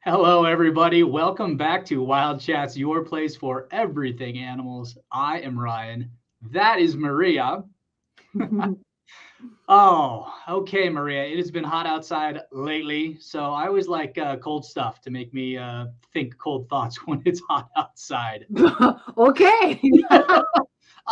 Hello, everybody. Welcome back to Wild Chats, your place for everything animals. I am Ryan. That is Maria. Oh, okay, Maria. It has been hot outside lately, so I always like cold stuff to make me think cold thoughts when it's hot outside. Okay. I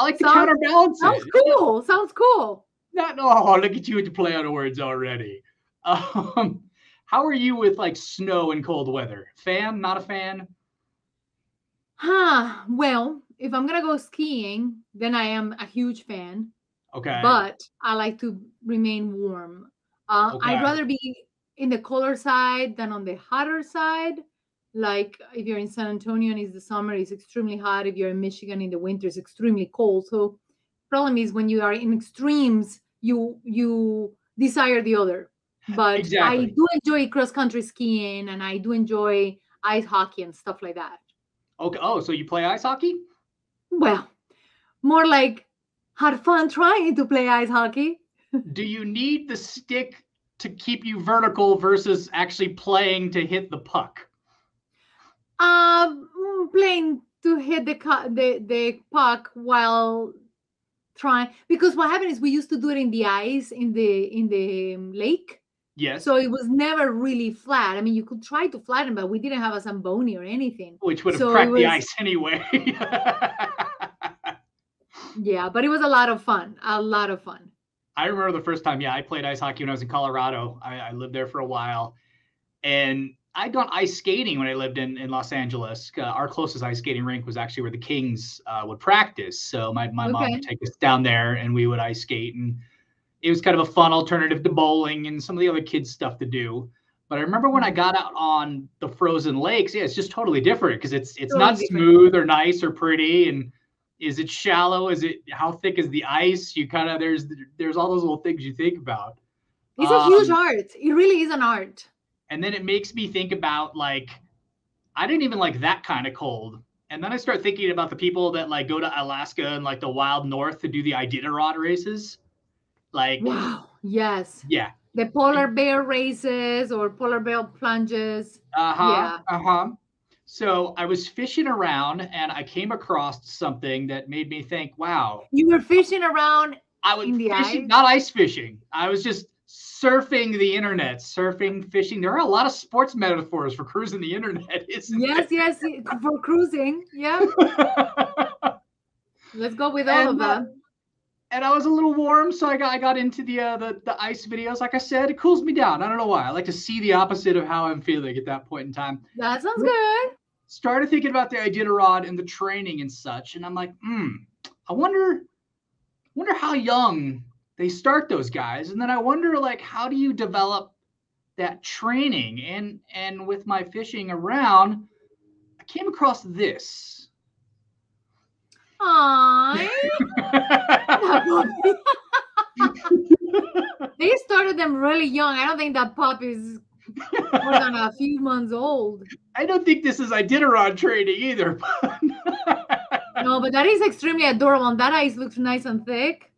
like to sounds counterbalance sounds it. cool. Sounds cool. Not, oh, look at you with the play on words already. Um, how are you with like snow and cold weather? Fan? Not a fan? Huh. Well, if I'm gonna go skiing, then I am a huge fan. Okay. But I like to remain warm. I'd Okay. rather be in the colder side than on the hotter side. Like if you're in San Antonio and it's the summer, it's extremely hot. If you're in Michigan in the winter, it's extremely cold. So problem is when you are in extremes, you desire the other. But I Exactly. do enjoy cross country skiing and I do enjoy ice hockey and stuff like that. Okay. Oh, so you play ice hockey? Well, more like had fun trying to play ice hockey. Do you need the stick to keep you vertical versus actually playing to hit the puck? Playing to hit the puck while trying, because what happened is we used to do it in the ice in the lake, Yes, so it was never really flat. I mean, you could try to flatten, but we didn't have a zamboni or anything, which would have so it cracked the was, ice anyway. yeah, but it was a lot of fun, a lot of fun. I remember the first time, yeah, I played ice hockey when I was in Colorado. I lived there for a while. And I'd gone ice skating when I lived in Los Angeles. Our closest ice skating rink was actually where the Kings would practice. So my mom would Okay. take us down there and we would ice skate. And it was kind of a fun alternative to bowling and some of the other kids' stuff to do. But I remember when I Mhm. got out on the frozen lakes, yeah, it's just totally different because it's Totally not different. smooth or nice or pretty. And is it shallow? Is it how thick is the ice? You kind of there's all those little things you think about. It's a huge Um, art. It really is an art. and then it makes me think about like I didn't even like that kind of cold. And then I start thinking about the people that like go to Alaska and like the wild north to do the Iditarod races. Like, Wow. Yes. yeah. The polar bear races or polar bear plunges. Uh-huh. Yeah. Uh-huh. So I was fishing around and I came across something that made me think, wow, You were fishing around I was in the fishing, ice. not ice fishing. I was just surfing the internet, surfing, fishing. There are a lot of sports metaphors for cruising the internet, isn't Yes, there? yes, for cruising. Yeah. Let's go with all of and them. and I was a little warm, so I got into the ice videos. Like I said, it cools me down. I don't know why. I like to see the opposite of how I'm feeling at that point in time. That sounds good. Started thinking about the Iditarod and the training and such, and I'm like, I wonder how young they start those guys, and then I wonder like how do you develop that training? And with my fishing around, I came across this. Aww. They started them really young. I don't think that pup is more than a few months old. I don't think this is Iditarod training either. No, but that is extremely adorable. And that ice looks nice and thick.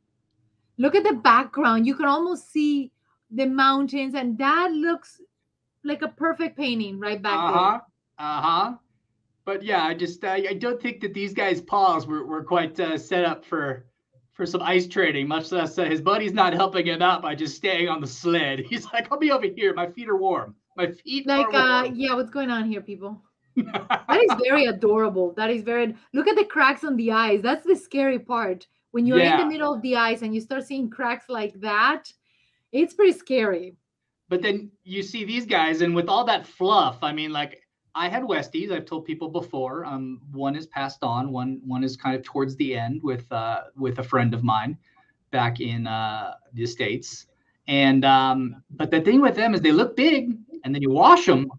Look at the background. You can almost see the mountains, and that looks like a perfect painting right back there. Uh-huh. Uh-huh. But yeah, I don't think that these guys' paws were quite set up for some ice training, much less his buddy's not helping him out by just staying on the sled. He's like, I'll be over here. My feet are warm. My feet Like, are warm. yeah, what's going on here, people? That is very adorable. That is very. Look at the cracks on the ice. That's the scary part. When you're in the Yeah. middle of the ice and you start seeing cracks like that, it's pretty scary. But then you see these guys, and with all that fluff, I mean, like I had Westies. I've told people before. One is passed on. One is kind of towards the end with a friend of mine back in the States. And but the thing with them is they look big, and then you wash them,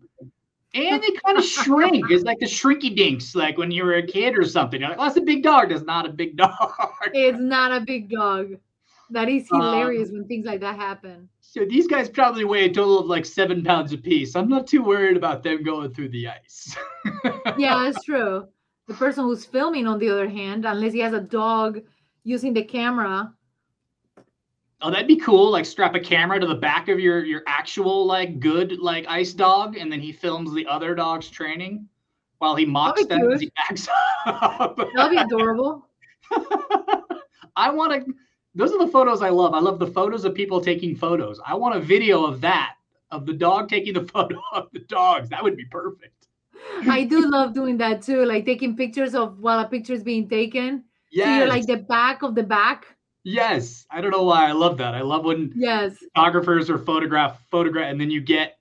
and they kind of shrink. It's like the shrinky dinks, like when you were a kid or something. You're like, oh, that's a big dog. That's not a big dog. It's not a big dog. That is um, hilarious when things like that happen. so these guys probably weigh a total of like 7 pounds apiece. I'm not too worried about them going through the ice. Yeah, that's true. The person who's filming, on the other hand, unless he has a dog using the camera, Oh, that'd be cool. Like strap a camera to the back of your actual like good like ice dog, and then he films the other dogs training while he mocks That'd be them as he cute. backs up. That'd be adorable. I want to. Those are the photos I love. I love the photos of people taking photos. I want a video of that, of the dog taking the photo of the dogs. That would be perfect. I do love doing that too, like taking pictures of while a picture is being taken. So you're Yes. like the back of the back. Yes. I don't know why I love that. I love when Yes. photographers or photograph, and then you get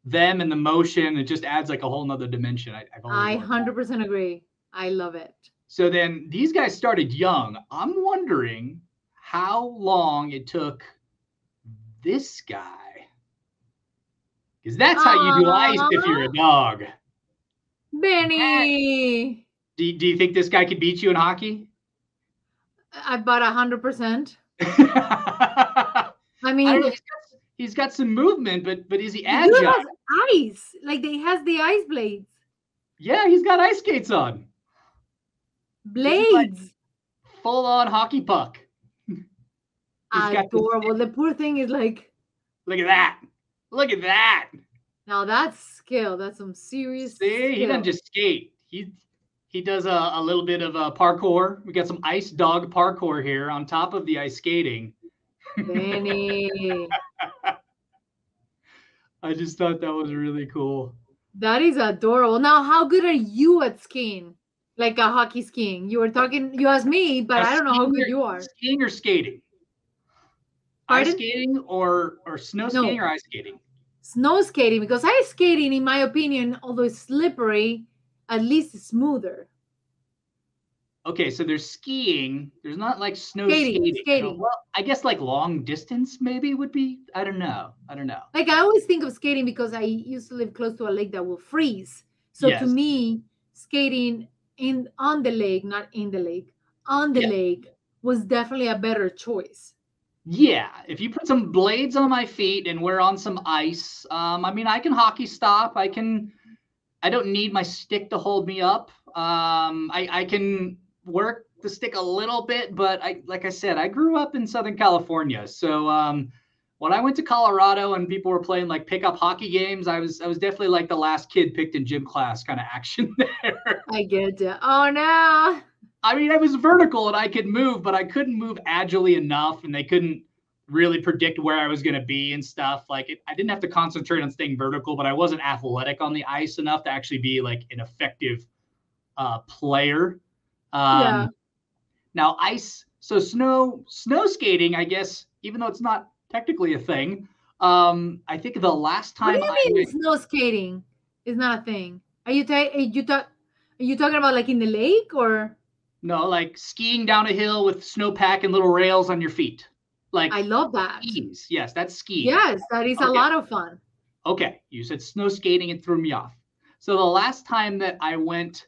them in the motion. It just adds like a whole nother dimension. I've always I loved that. 100% agree. I love it. So then these guys started young. I'm wondering how long it took this guy. Because that's how you do ice if you're a dog. Benny. Do you think this guy could beat you in hockey? About 100%. I I mean, don't know. He's got some movement, but is he the dude agile? has ice. Like they has the ice blades. Yeah, he's got ice skates on. Blades. Like full on hockey puck. Adorable. The poor thing is like, look at that. Look at that. now that's skill. That's some serious See, skill. he doesn't just skate. He does a little bit of parkour. We got some ice dog parkour here on top of the ice skating. Benny. I just thought that was really cool. That is adorable. Now, how good are you at skiing? Like a hockey skiing? You asked me, but I don't know how good you are. Skiing or skating? Pardon? Ice skating or snow skating or ice skating? Snow skating, because ice skating, in my opinion, although it's slippery, at least it's smoother. Okay, so there's skiing. There's not like snow skating. Skating. Well, I guess like long distance maybe would be. I don't know. Like I always think of skating because I used to live close to a lake that will freeze. So to me, skating on the lake, not in the lake, on the lake was definitely a better choice. Yeah, if you put some blades on my feet and we're on some ice, I mean, I can hockey stop. I don't need my stick to hold me up. I can work the stick a little bit, but like I said, I grew up in Southern California. So when I went to Colorado and people were playing like pickup hockey games, I was definitely like the last kid picked in gym class kind of action there. I get it. Oh no. I mean, I was vertical and I could move, but I couldn't move agilely enough, and they couldn't really predict where I was going to be and stuff. Like I didn't have to concentrate on staying vertical, but I wasn't athletic on the ice enough to actually be like an effective player. Now ice, so snow skating, I guess, even though it's not technically a thing, I think the last time. What do you mean snow skating is not a thing? Are you talking about like in the lake or? No, like skiing down a hill with snowpack and little rails on your feet. Like I love that. Skis. Yes, that's skiing. Yes, that is a lot of fun. Okay, you said snow skating, it threw me off. So the last time that I went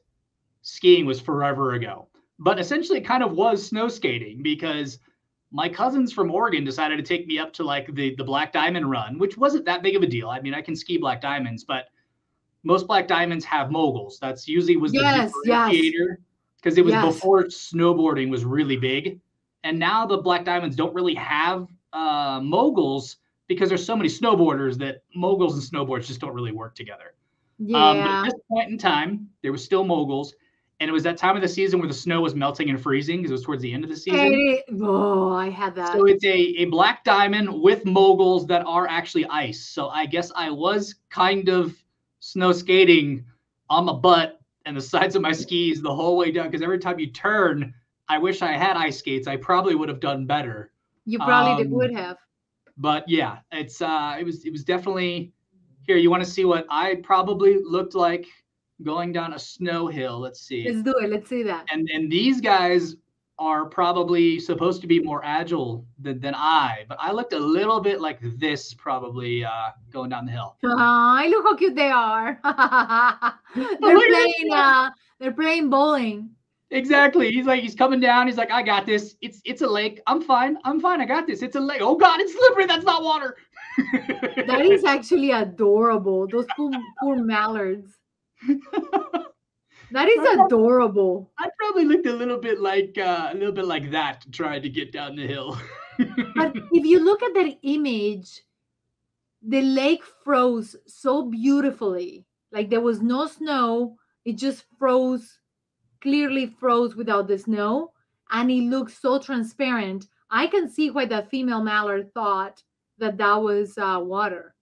skiing was forever ago. But essentially it kind of was snow skating because my cousins from Oregon decided to take me up to like the Black Diamond run, which wasn't that big of a deal. I mean, I can ski Black Diamonds, but most Black Diamonds have moguls. That's usually was the differentiator. Because it was before snowboarding was really big. And now the Black Diamonds don't really have moguls because there's so many snowboarders that moguls and snowboards just don't really work together. But at this point in time, there was still moguls. And it was that time of the season where the snow was melting and freezing because it was towards the end of the season. I had that. So it's a Black Diamond with moguls that are actually ice. So I guess I was kind of snow skating on my butt and the sides of my skis the whole way down, because every time you turn, I wish I had ice skates. I probably would have done better. You probably would have. But yeah, it was definitely here. You want to see what I probably looked like going down a snow hill? Let's see. Let's do it. Let's see that. And these guys are probably supposed to be more agile than I, but I looked a little bit like this probably going down the hill. Look how cute they are. They're playing bowling. Exactly. He's coming down. He's like, I got this. It's a lake. I'm fine. I got this. It's a lake. Oh God, it's slippery. That's not water. That is actually adorable. Those poor mallards. That is adorable. I probably looked a little bit like that trying to get down the hill. But if you look at that image, the lake froze so beautifully. Like there was no snow. It just froze, clearly froze without the snow. And it looks so transparent. I can see why the female mallard thought that that was water.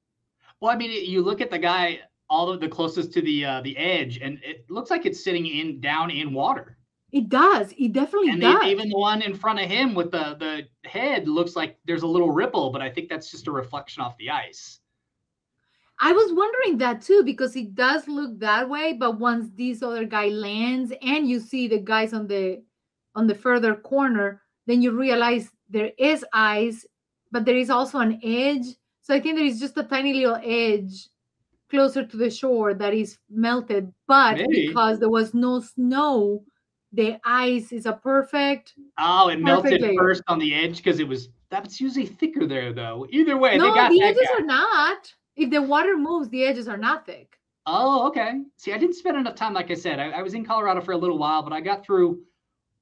Well, I mean, you look at the guy all of the closest to the edge, and it looks like it's sitting down in water. It does. It definitely And does. even the one in front of him with the head looks like there's a little ripple, but I think that's just a reflection off the ice. I was wondering that too because it does look that way, but once this other guy lands and you see the guys on the further corner, then you realize there is ice, but there is also an edge. So I think there is just a tiny little edge closer to the shore that is melted, but Maybe. because there was no snow, the ice is a perfect. Oh, it melted layer. first on the edge because that's usually thicker there though. Either way, No, they got the that edges guy. are not. If the water moves, the edges are not thick. Oh, okay. See, I didn't spend enough time, like I said. I was in Colorado for a little while, but I got through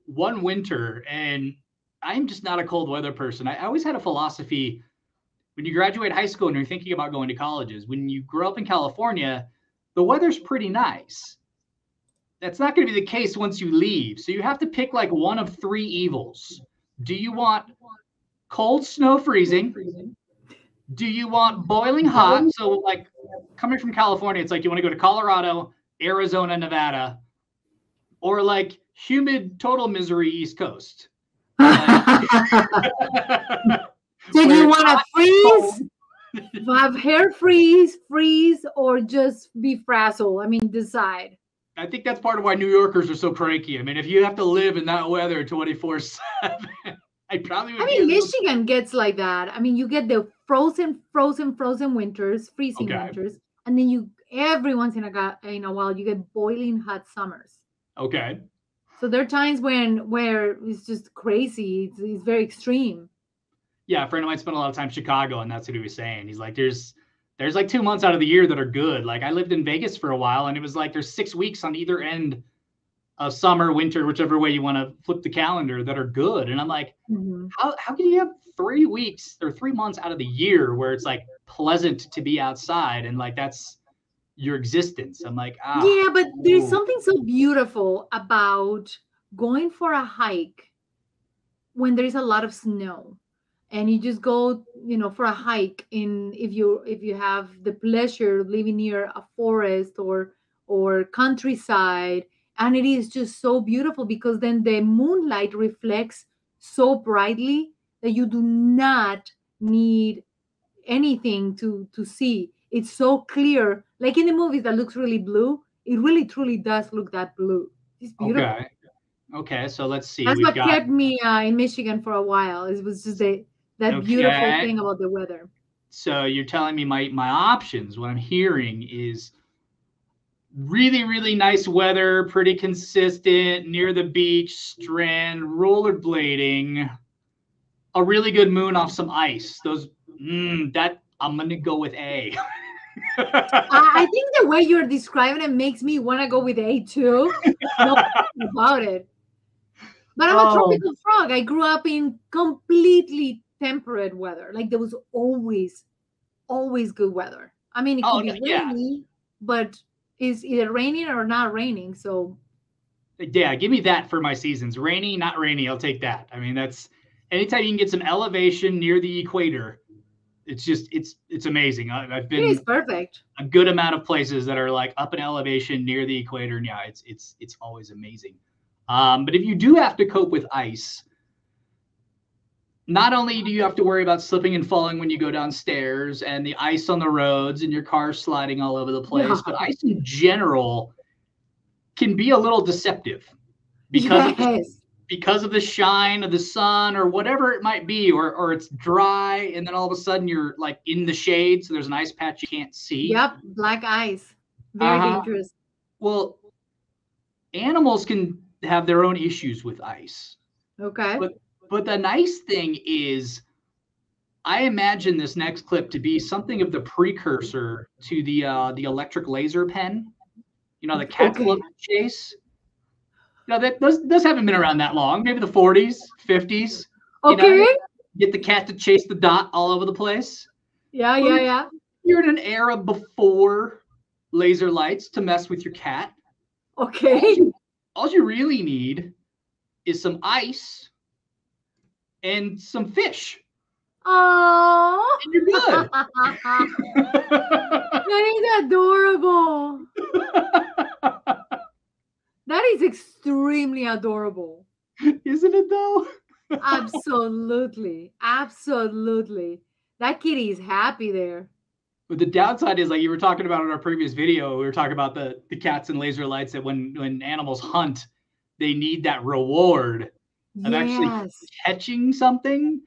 one winter, and I'm just not a cold weather person. I always had a philosophy when you graduate high school and you're thinking about going to colleges. When you grow up in California, the weather's pretty nice. That's not going to be the case once you leave. So you have to pick like one of three evils. Do you want cold snow freezing? Do you want boiling hot? So like coming from California, it's like you want to go to Colorado, Arizona, Nevada, or like humid, total misery East Coast. Like, Did you want to freeze? Have hair freeze, or just be frazzled? I mean, decide. I think that's part of why New Yorkers are so cranky. I mean, if you have to live in that weather 24/7, I probably would. I mean, Michigan gets like that. I mean, you get the frozen winters, freezing winters, and then every once in a while you get boiling hot summers. Okay. So there are times where it's just crazy. It's very extreme. Yeah, a friend of mine spent a lot of time in Chicago, and that's what he was saying. He's like, there's like 2 months out of the year that are good. Like I lived in Vegas for a while, and it was like there's 6 weeks on either end of summer, winter, whichever way you want to flip the calendar, that are good. And I'm like, how can you have 3 weeks or 3 months out of the year where it's like pleasant to be outside and like that's your existence? I'm like, yeah, but there's something so beautiful about going for a hike when there's a lot of snow. And you just go, for a hike if you have the pleasure of living near a forest or countryside, and it is just so beautiful because then the moonlight reflects so brightly that you do not need anything to see. It's so clear, like in the movies that looks really blue. It really truly does look that blue. It's beautiful. Okay, so let's see. That's what kept me in Michigan for a while. It was just that beautiful thing about the weather. So you're telling me my options, what I'm hearing is really, really nice weather, pretty consistent, near the beach, strand, rollerblading, a really good moon off some ice. That I'm going to go with A. I think the way you're describing it makes me want to go with A too. No about it. But I'm a tropical frog. I grew up in completely temperate weather. Like there was always good weather. I mean, it could be rainy, but it's either raining or not raining. So yeah, give me that for my seasons. Rainy, not rainy. I'll take that. I mean, that's anytime you can get some elevation near the equator. It's just it's amazing. I've been it's perfect. A good amount of places that are like up in elevation near the equator, and yeah, it's always amazing. But if you do have to cope with ice, not only do you have to worry about slipping and falling when you go downstairs and the ice on the roads and your car sliding all over the place, but ice in general can be a little deceptive because of the shine of the sun or whatever it might be, or it's dry and then all of a sudden you're like in the shade, so there's an ice patch you can't see. Yep, black ice. Very dangerous. Well, animals can have their own issues with ice. Okay. But the nice thing is, I imagine this next clip to be something of the precursor to the electric laser pen. The cat chase. Those haven't been around that long. Maybe the 40s, 50s. Okay. Get the cat to chase the dot all over the place. Yeah, Well, yeah, yeah. you're in an era before laser lights to mess with your cat. Okay. All you really need is some ice and some fish, Oh, and you're good. that is adorable. That is extremely adorable. Isn't it though? Absolutely. Absolutely. That kitty is happy there. But the downside is, like you were talking about in our previous video, we were talking about the cats and laser lights, that when animals hunt, they need that reward of actually Yes. catching something.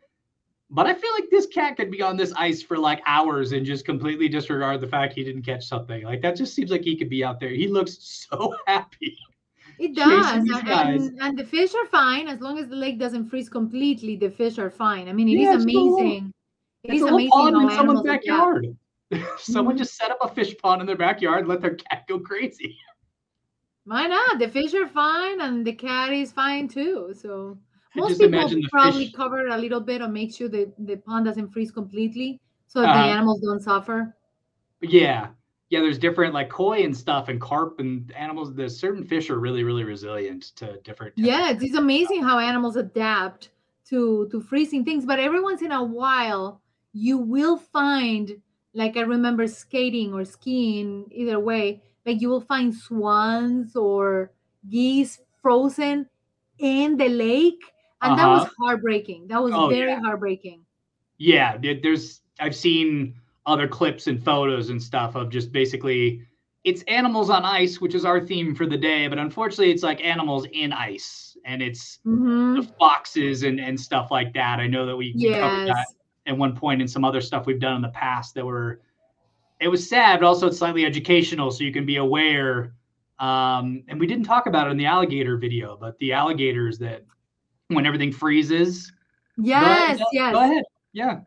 But I feel like this cat could be on this ice for like hours and just completely disregard the fact he didn't catch something. Like that just seems like he could be out there. He looks so happy It chasing does. these guys. And the fish are fine as long as the lake doesn't freeze completely. The fish are fine. I mean, it is Yeah, amazing. It it's is a little amazing pond how in someone's animals adapt. backyard. Someone Mhm. just set up a fish pond in their backyard and let their cat go crazy. Why not? The fish are fine and the cat is fine too. So I most just people imagine the probably fish. cover it a little bit or make sure that the pond doesn't freeze completely so that the Uh, animals don't suffer. yeah, yeah. There's different like koi and stuff and carp and animals. There's certain fish are really really resilient to different Yeah, temperatures. it's amazing how animals adapt to freezing things. But every once in a while, you will find, like I remember skating or skiing, either way, like you will find swans or geese frozen in the lake, Uh and that was huh. heartbreaking. That was Oh very yeah. heartbreaking. Yeah, there's I've seen other clips and photos and stuff of just basically it's animals on ice, which is our theme for the day, but unfortunately it's like animals in ice and it's the Mm-hmm. foxes and stuff like that. I know that we covered that Yes. at one point in some other stuff we've done in the past that were it was sad, but also it's slightly educational so you can be aware. And we didn't talk about it in the alligator video, but the alligators that when everything freezes, go ahead, Yes. go Yes. ahead. Yeah.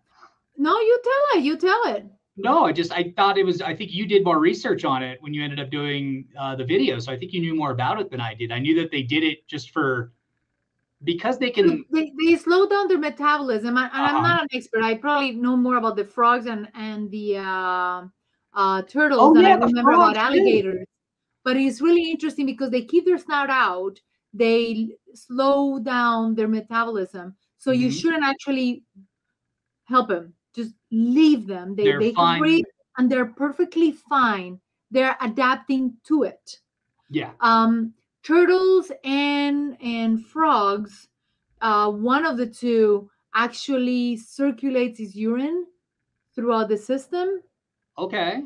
No, you tell it. You tell it. No, I thought it was. I think you did more research on it when you ended up doing the video, so I think you knew more about it than I did. I knew that they did it just for because they can. They slow down their metabolism, and I'm Uh-huh. not an expert. I probably know more about the frogs and the turtles Oh than I yeah, the remember about frogs too. alligators. But it's really interesting because they keep their snout out. They slow down their metabolism, so you Hmm. shouldn't actually help them. Just leave them. They're They can fine. breathe, and they're perfectly fine. They're adapting to it. Yeah. Um, Turtles and frogs, one of the two actually circulates his urine throughout the system, Okay.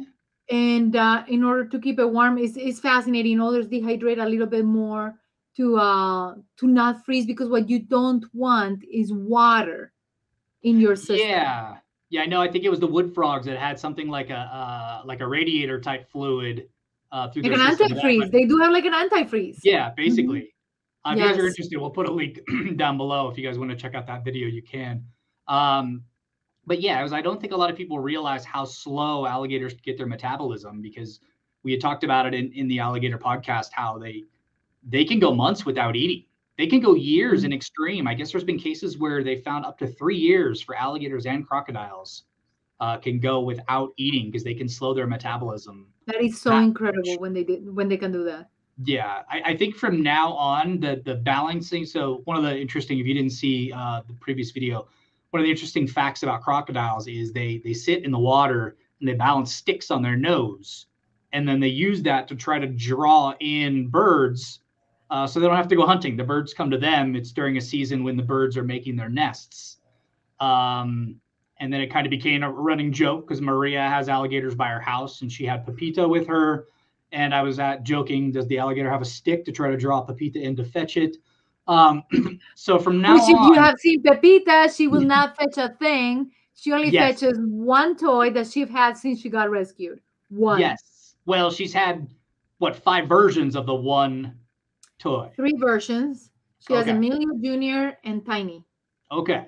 and in order to keep it warm, is fascinating. Others dehydrate a little bit more to not freeze, because what you don't want is water in your system. Yeah. Yeah. I know. I think it was the wood frogs that had something like a radiator type fluid through Like their an system. antifreeze, they do have like an antifreeze. Yeah, Mhm. basically. If you guys are Yes. interested, we'll put a link down below. If you guys want to check out that video, you can. Um, but yeah, I don't think a lot of people realize how slow alligators get their metabolism because we had talked about it in the alligator podcast how they can go months without eating. They can go years in extreme. I guess there's been cases where they found up to 3 years for alligators and crocodiles can go without eating because they can slow their metabolism That is so that incredible much. when they can do that. Yeah, I think from now on the balancing. So one of the interesting, if you didn't see the previous video, one of the interesting facts about crocodiles is they sit in the water and they balance sticks on their nose, and then they use that to try to draw in birds, so they don't have to go hunting. The birds come to them. It's during a season when the birds are making their nests. Um, and then it kind of became a running joke because Maria has alligators by her house and she had Pepita with her. And I was joking, does the alligator have a stick to try to draw Pepita in to fetch it? Um, so from now Which, if you on, have seen Pepita, she will not fetch a thing. She only yes, fetches one toy that she's had since she got rescued. One. yes. Well, she's had what 5 versions of the one toy. 3 versions. She has Okay, Emilio Jr. and Tiny. okay.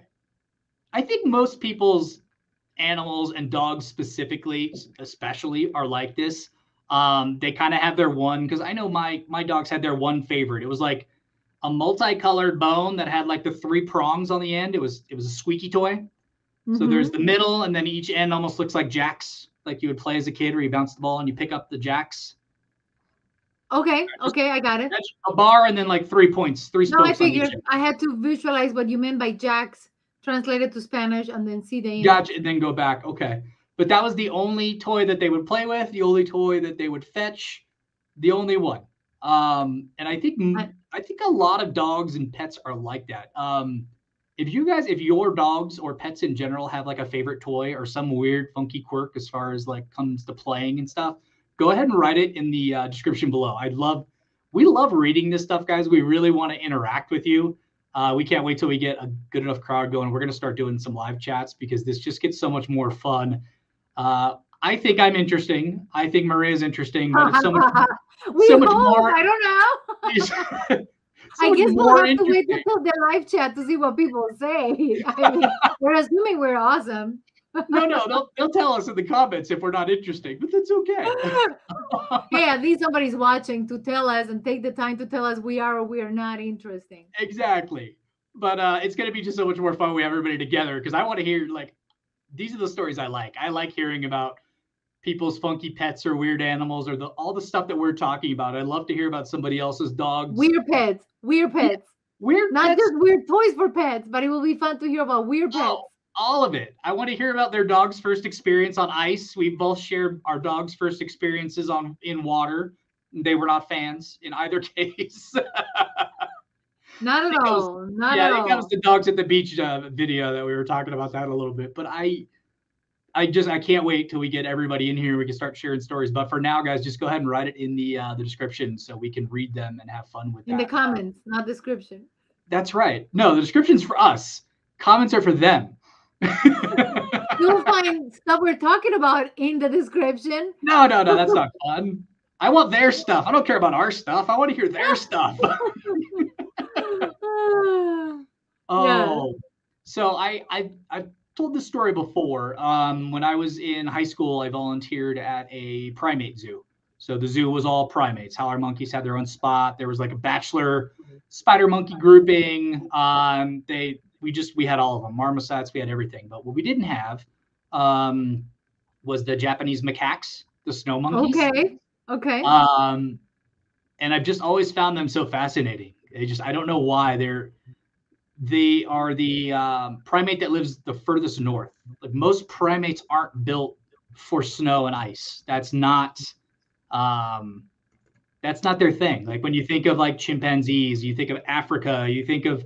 I think most people's animals and dogs specifically, especially, are like this. They kind of have their one because I know my dogs had their one favorite. It was like a multicolored bone that had like the 3 prongs on the end. It was a squeaky toy. So there's the middle, and then each end almost looks like jacks, like you would play as a kid, where you bounce the ball and you pick up the jacks. Okay, I got it. That's a bar, and then like 3 points, 3 spokes. No, I figured I had to visualize what you meant by jacks, translate it to Spanish, and then see the image. Gotcha, and then go back. Okay. But that was the only toy that they would play with, the only toy that they would fetch, the only one. And I think a lot of dogs and pets are like that. If your dogs or pets in general have like a favorite toy or some weird funky quirk as far as like comes to playing and stuff, go ahead and write it in the description below. We love reading this stuff, guys. We really want to interact with you. We can't wait till we get a good enough crowd going. We're going to start doing some live chats because this just gets so much more fun. I think I'm interesting. I think Maria's interesting, but it's so much more. I don't know. I guess we'll have to wait until the live chat to see what people say. I mean, we're assuming we're awesome. No, they'll tell us in the comments if we're not interesting, but that's okay. Yeah, at least somebody's watching to tell us and take the time to tell us we are or we are not interesting. Exactly. But it's going to be just so much more fun. We have everybody together because I want to hear, like, these are the stories I like. I like hearing about people's funky pets or weird animals or all the stuff that we're talking about. I'd love to hear about somebody else's dogs. Weird pets. Yeah, not pets. Just weird toys for pets, but it will be fun to hear about weird pets. All of it. I want to hear about their dog's first experience on ice. We both shared our dog's first experiences in water. They were not fans in either case. Not at all. Not at all. Yeah, that was the dogs at the beach video that we were talking about that a little bit. But I can't wait till we get everybody in here. We can start sharing stories. But for now, guys, just go ahead and write it in the description so we can read them and have fun with that. In the comments, not description. That's right. No, the description's for us. Comments are for them. You'll find stuff we're talking about in the description. No, that's not fun. I want their stuff. I don't care about our stuff. I want to hear their stuff. So I've told this story before. When I was in high school, I volunteered at a primate zoo. So the zoo was all primates. Howler monkeys had their own spot. There was like a bachelor spider monkey grouping. We had all of them, marmosets, we had everything. But what we didn't have was the Japanese macaques, the snow monkeys. Okay. And I've just always found them so fascinating. I don't know why. They are the primate that lives the furthest north. Like most primates aren't built for snow and ice. That's not their thing. Like when you think of like chimpanzees, you think of Africa, you think of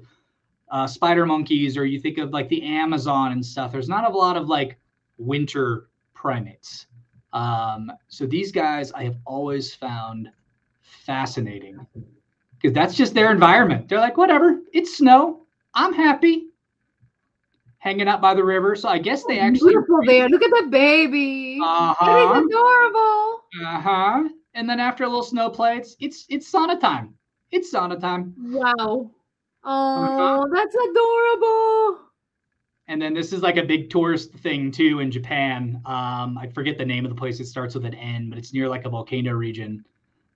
spider monkeys, or you think of like the Amazon and stuff. There's not a lot of like winter primates. So these guys I have always found fascinating because that's just their environment. They're like, whatever, it's snow, I'm happy hanging out by the river. So I guess they actually beautiful there. Look at the baby. That is adorable. And then after a little snow play, it's sauna time. It's sauna time. Wow. Oh, that's adorable. And then this is like a big tourist thing too in Japan. I forget the name of the place. It starts with an N, but it's near like a volcano region.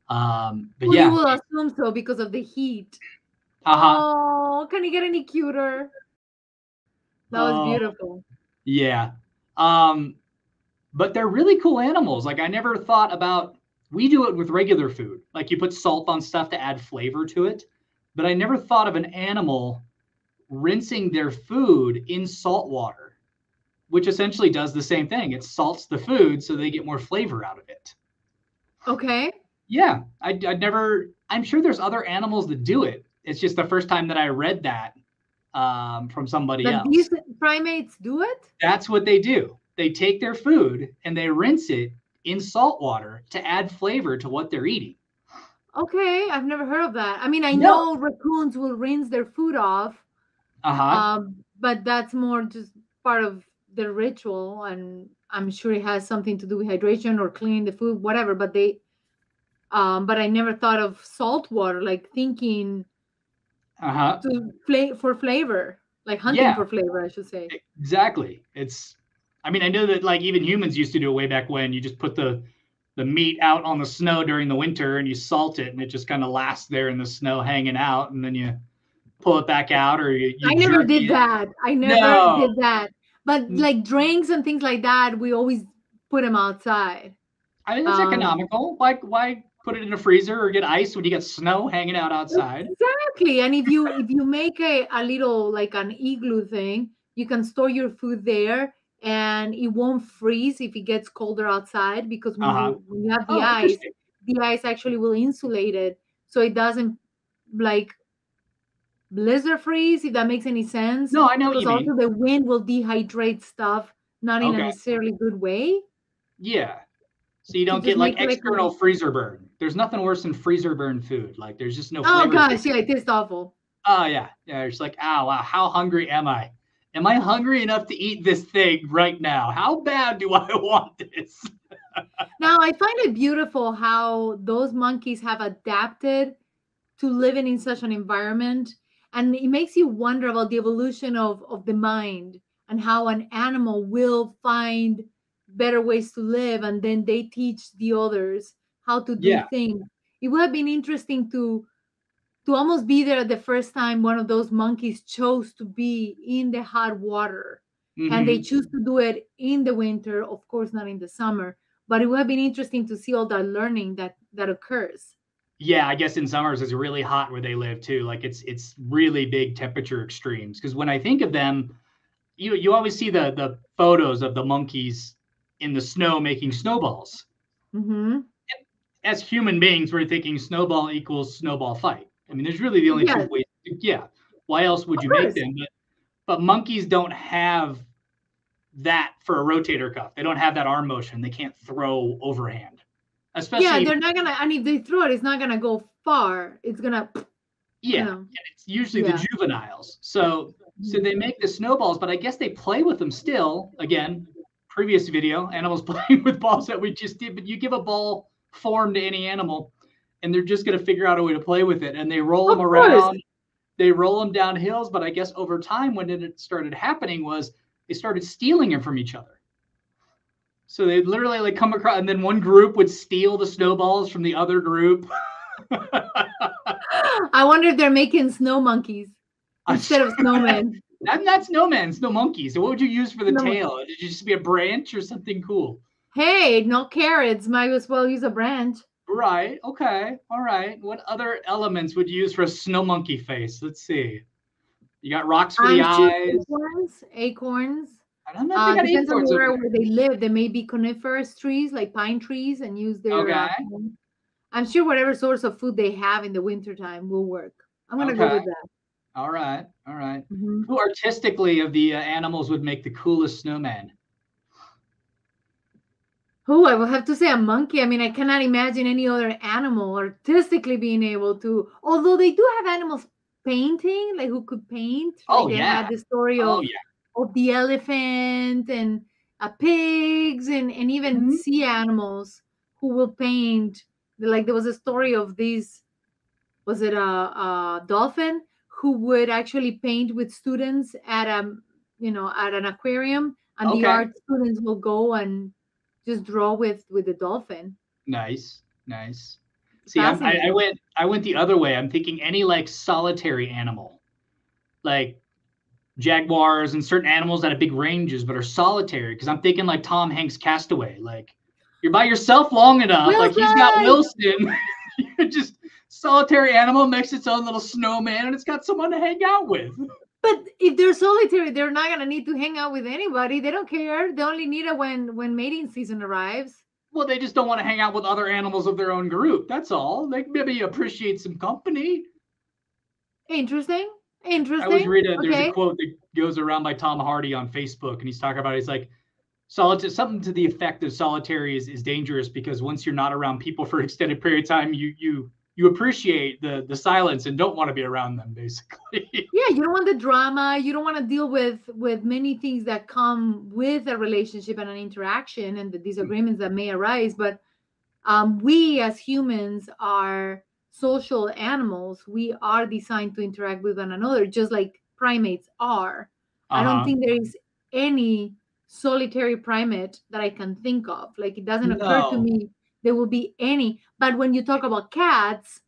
But yeah, you will assume so because of the heat. Oh, can you get any cuter? That was beautiful. Yeah. But they're really cool animals. Like I never thought about. We do it with regular food. Like you put salt on stuff to add flavor to it. But I never thought of an animal rinsing their food in salt water, which essentially does the same thing. It salts the food so they get more flavor out of it. Okay. Yeah, I'm sure there's other animals that do it. It's just the first time that I read that from somebody else. These primates do it? That's what they do. They take their food and they rinse it in salt water to add flavor to what they're eating. Okay, I've never heard of that. I mean, I know raccoons will rinse their food off, but that's more just part of the ritual, and I'm sure it has something to do with hydration or cleaning the food, whatever. But but I never thought of salt water, like thinking for flavor, like hunting for flavor, I should say. Exactly. I know that like even humans used to do it way back when. You just put the the meat out on the snow during the winter, and you salt it, and it just kind of lasts there in the snow hanging out, and then you pull it back out, or you I never jerky did it. that. I never No. did that. But like drinks and things like that, we always put them outside. I mean, it's economical. Why put it in a freezer or get ice when you got snow hanging out outside? Exactly. And if you make a little like an igloo thing, you can store your food there and it won't freeze if it gets colder outside because when Uh-huh. you have Oh, interesting. the ice actually will insulate it so it doesn't like blizzard freeze, if that makes any sense. No, I know what Because you mean. also the wind will dehydrate stuff, not in a Okay. necessarily good way. Yeah. So you To don't just get like make it like external freezer burn. There's nothing worse than freezer burn food. Like there's just no oh flavor to it. gosh, yeah, it tastes awful. Oh yeah. Yeah. It's like, ow, wow, how hungry am I? Am I hungry enough to eat this thing right now? How bad do I want this? Now I find it beautiful how those monkeys have adapted to living in such an environment, and it makes you wonder about the evolution of the mind and how an animal will find better ways to live and then they teach the others how to do Yeah. things. It would have been interesting to almost be there the first time one of those monkeys chose to be in the hot water, and they Mm-hmm. choose to do it in the winter, of course not in the summer, but it would have been interesting to see all that learning that occurs. Yeah, I guess in summers it's really hot where they live too. Like it's really big temperature extremes. Because when I think of them, you always see the photos of the monkeys in the snow making snowballs. Hmm. As human beings, we're thinking snowball equals snowball fight. I mean, there's really the only two Yes, ways. Yeah. Why else would of you make course. them? But monkeys don't have that for a rotator cuff. They don't have that arm motion. They can't throw overhand, Yeah, especially they're not gonna, and if they throw it, it's not gonna go far. It's gonna, you yeah. know, And it's usually the yeah. juveniles. So they make the snowballs, but I guess they play with them still. Again, previous video, animals playing with balls that we just did. But you give a ball form to any animal, and they're just going to figure out a way to play with it. And they roll Of them course. around, they roll them down hills. But I guess over time, when it started happening, was they started stealing them from each other. So they'd literally like come across, and then one group would steal the snowballs from the other group. I wonder if they're making snow monkeys I'm instead of snowmen. That's snowman, snow monkeys. So what would you use for the No. tail? Did it just be a branch or something cool? Hey, no carrots. Might as well use a branch. Right. Okay. All right. What other elements would you use for a snow monkey face? Let's see. You got rocks for the I'm sure eyes. acorns. Acorns. I don't know if they got Depends on acorns over where they live. There may be coniferous trees like pine trees and use there. their. Okay. I'm sure whatever source of food they have in the wintertime will work. I'm gonna go Okay. with that. All right. All right. Mhm. Who artistically of the animals would make the coolest snowman? Oh, I will have to say a monkey. I mean, I cannot imagine any other animal artistically being able to. Although they do have animals painting, like who could paint. Like Oh they yeah. had the story Oh yeah. of the elephant and pigs and even Mm-hmm. sea animals who will paint. Like there was a story of these. Was it a dolphin who would actually paint with students at at an aquarium, and the Okay. art students will go and just draw with the dolphin. Nice. Nice. See, I Fascinating. went the other way. I'm thinking any like solitary animal, like jaguars and certain animals that have big ranges but are solitary. Because I'm thinking like Tom Hanks' Castaway. Like you're by yourself long enough. Like he's got Wilson! Wilson. You're just solitary animal makes its own little snowman and it's got someone to hang out with. But if they're solitary, they're not gonna need to hang out with anybody. They don't care. They only need it when mating season arrives. Well, they just don't want to hang out with other animals of their own group. That's all. Like maybe appreciate some company. Interesting. I always Interesting. read there's a Okay. quote that goes around by Tom Hardy on Facebook, and he's talking about it. He's like, solitude, something to the effect of solitary is dangerous because once you're not around people for an extended period of time, you appreciate the silence and don't want to be around them, basically. Yeah, you don't want the drama. You don't want to deal with many things that come with a relationship and an interaction and the disagreements that may arise. But we as humans are social animals. We are designed to interact with one another, just like primates are. I don't Uh-huh. think there is any solitary primate that I can think of. Like it doesn't occur to No. me there will be any. But when you talk about cats,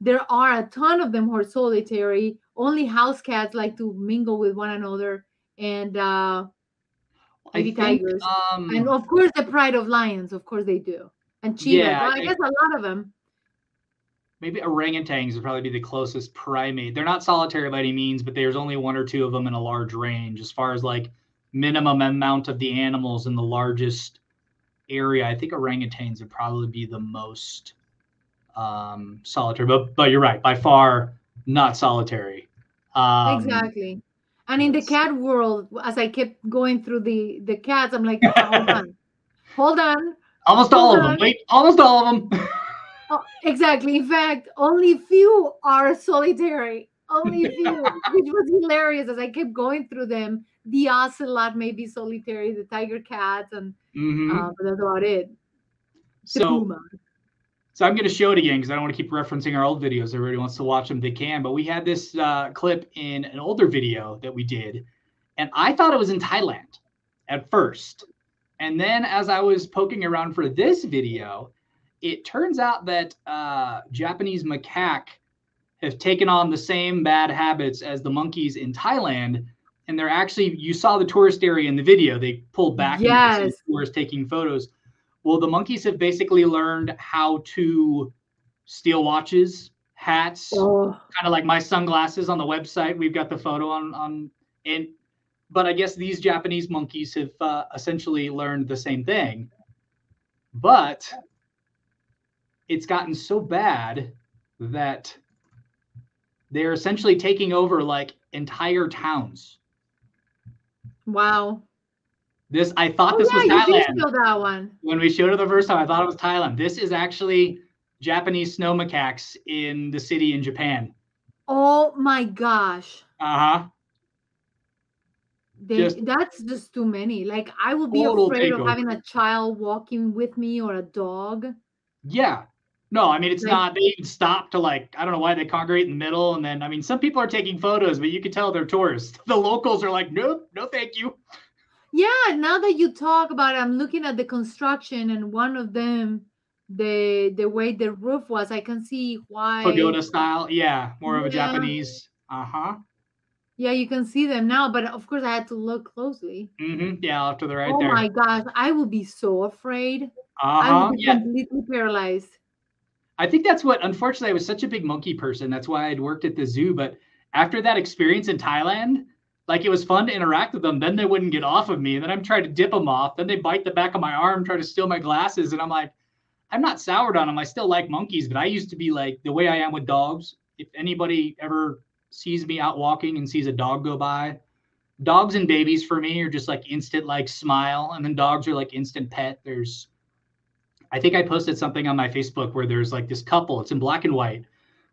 there are a ton of them who are solitary. Only house cats like to mingle with one another, and I maybe think, tigers, and of course the pride of lions. Of course they do, and cheetahs. yeah, Well, I guess a lot of them. maybe orangutans would probably be the closest primate. They're not solitary by any means, but there's only one or two of them in a large range. As far as like minimum amount of the animals in the largest area, I think orangutans would probably be the most solitary. But you're right, by far not solitary. Exactly. And in the Let's cat world, as I kept going through the cats, I'm like, hold on, hold on, almost all hold of them. on. Wait, almost all of them. Oh, exactly. In fact, only few are solitary. Only few, which was hilarious as I kept going through them. The ocelot may be solitary, the tiger cats, and Mm-hmm. but that's about it. The So puma. So I'm going to show it again because I don't want to keep referencing our old videos. Everybody wants to watch them, they can. But we had this clip in an older video that we did, and I thought it was in Thailand at first. And then as I was poking around for this video, it turns out that Japanese macaque have taken on the same bad habits as the monkeys in Thailand. And they're actually, you saw the tourist area in the video. They pulled back and you could see Yes. the tourists taking photos. Well, the monkeys have basically learned how to steal watches, hats, Oh, kind of like my sunglasses on the website. We've got the photo on and but I guess these Japanese monkeys have essentially learned the same thing. But it's gotten so bad that they're essentially taking over like entire towns. wow. This I thought Oh this was yeah, you did Thailand. show that one. When we showed it the first time, I thought it was Thailand. This is actually Japanese snow macaques in the city in Japan. Oh my gosh. Uh-huh. Just That's just too many. Like I would be total afraid of having takeover. a child walking with me or a dog. Yeah. No, I mean it's Like not. They even stop to like I don't know why they congregate in the middle, and then I mean some people are taking photos, but you can tell they're tourists. The locals are like, nope, no, thank you. yeah, now that you talk about it, I'm looking at the construction and one of them, the way the roof was, I can see why. Pagoda style, yeah, more of a Yeah, Japanese. Uh-huh. yeah, you can see them now, but of course I had to look closely. Yeah, off to the right Oh there. my gosh, I would be so afraid. I would Uh-huh. be Yeah. completely paralyzed. I think that's what, unfortunately, I was such a big monkey person. That's why I'd worked at the zoo. But after that experience in Thailand, like it was fun to interact with them. Then they wouldn't get off of me. And then I'm trying to dip them off. Then they bite the back of my arm, try to steal my glasses. And I'm like, I'm not soured on them. I still like monkeys, but I used to be like the way I am with dogs. If anybody ever sees me out walking and sees a dog go by, dogs and babies for me are just like instant like smile. And then dogs are like instant pet. I think I posted something on my Facebook where there's like this couple, it's in black and white.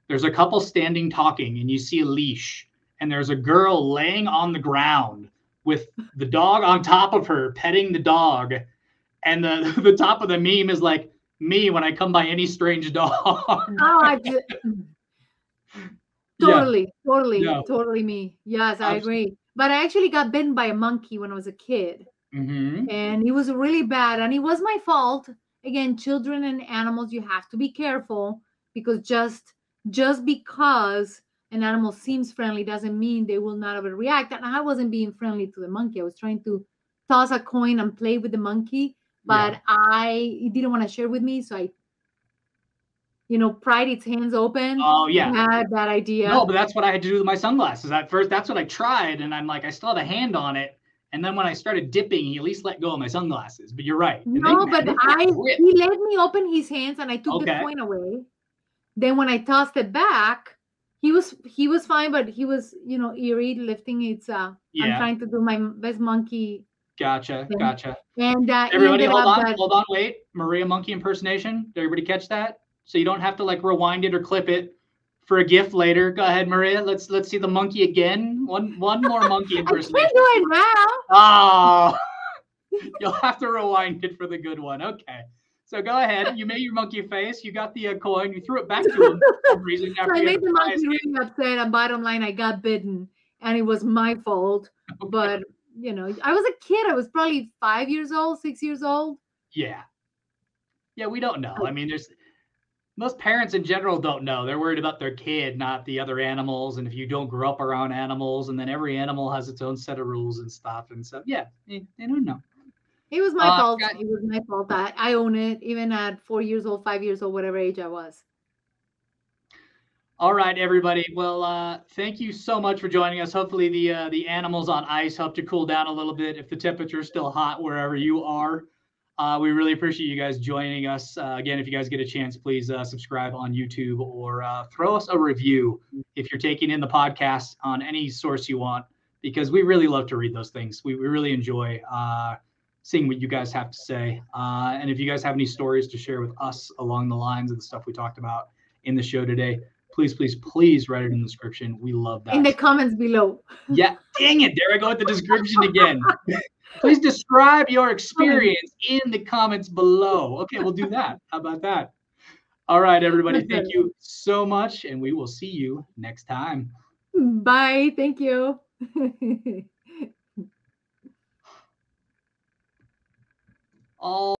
There's a couple standing talking, and you see a leash, and there's a girl laying on the ground with the dog on top of her, petting the dog. And the top of the meme is like me when I come by any strange dog. Oh, Yeah, totally, yeah. totally me. Yes, I agree. But I actually got bitten by a monkey when I was a kid. Mm-hmm. And it was really bad, and it was my fault. Again, children and animals, you have to be careful because just because an animal seems friendly doesn't mean they will not overreact. And I wasn't being friendly to the monkey. I was trying to toss a coin and play with the monkey, Yeah. but it didn't want to share with me, so I pried its hands open. Oh, yeah. Bad No, idea. but that's what I had to do with my sunglasses. At first, that's what I tried, and I'm like, I still have a hand on it. And then when I started dipping, he at least let go of my sunglasses. But you're right. And No, but they've got grip. he let me open his hands and I took the Okay. coin away. Then when I tossed it back, he was fine, but he was, eerie, lifting its I'm Yeah. trying to do my best monkey Gotcha. thing. Gotcha. And he Everybody, ended hold up on. that Hold on. Wait. Maria monkey impersonation. Did everybody catch that? So you don't have to like rewind it or clip it for a GIF later. Go ahead, Maria. Let's see the monkey again. One more monkey I can't do impersonation. it now. Oh, you'll have to rewind it for the good one. Okay. So go ahead. You made your monkey face. You got the coin. You threw it back to him for some reason So after I you had made to the pry his monkey really upset, and bottom line, I got bitten, and it was my fault. hand. But I was a kid. I was probably 5 years old, 6 years old. Yeah. Yeah, we don't know. I mean, most parents in general don't know. They're worried about their kid, not the other animals. And if you don't grow up around animals, and then every animal has its own set of rules and stuff. And so, yeah, they don't know. It was my fault. Guys, It was my fault. I own it, even at 4 years old, 5 years old, whatever age I was. all right, everybody. Well, thank you so much for joining us. Hopefully the animals on ice helped you cool down a little bit if the temperature is still hot wherever you are. We really appreciate you guys joining us. Again, if you guys get a chance, please subscribe on YouTube or throw us a review if you're taking in the podcast on any source you want, because we really love to read those things. We really enjoy seeing what you guys have to say. And if you guys have any stories to share with us along the lines of the stuff we talked about in the show today, please write it in the description. We love that. In the comments below. Yeah, dang it. There I go with the description again. Please describe your experience in the comments below. Okay, we'll do that. How about that? All right, everybody. Thank you so much, and we will see you next time. Bye. Thank you. All